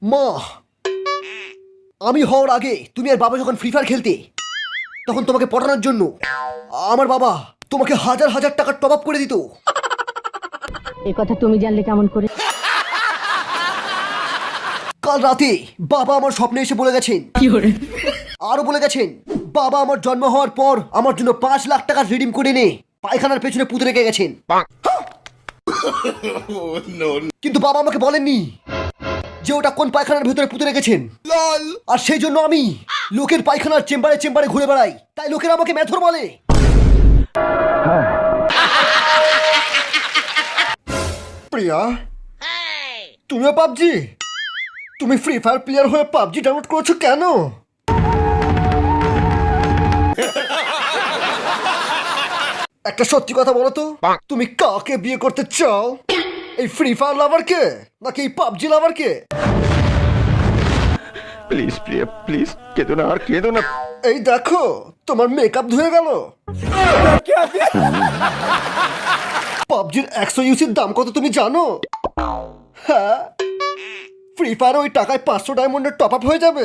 মা, আমি হওয়ার আগে তুমি আর বাবা যখন ফ্রি ফায়ার খেলতে, তখন তোমাকে পটানোর জন্য আমার বাবা তোমাকে হাজার হাজার টাকার টপ আপ করে দিত। এ কথা তুমি জানলে কেমন করে? কাল রাতে বাবা আমার স্বপ্নে এসে বলে গেছেন, আরো বলে গেছেন বাবা আমার জন্ম হওয়ার পর আমার জন্য 5 লাখ টাকা রিডিম করে এনে পায়খানার পেছনে পুঁতে রেখে গেছেন। কিন্তু বাবা আমাকে বলেননি যে ওটা কোন পায়খানার ভেতরে পুঁতে রেখেছেন। আর সেই জন্য আমি লোকের পায়খানার চেম্বারে চেম্বারে ঘুরে বেড়াই, তাই লোকেরা আমাকে মেথর বলে। প্রিয়া, তুমিও পাবজি? তুমি ফ্রি ফায়ার প্লেয়ার হয়ে পাবজি ডাউনলোড করেছো কেন? একটা সত্যি কথা বলো তো, তুমি কাকে বিয়ে করতে চাও? এই ফ্রি ফায়ার লাভারকে নাকি এই পাবজি লাভারকে? প্লিজ প্রিয়া, প্লিজ কেঁদো না, আর কেঁদো না। এই দেখো তোমার মেকআপ ধুয়ে গেল। পাবজির 100 ইউসির দাম কত তুমি জানো? হ্যাঁ, ফ্রি ফায়ার ওই টাকায় 500 ডায়মন্ডের টপ আপ হয়ে যাবে।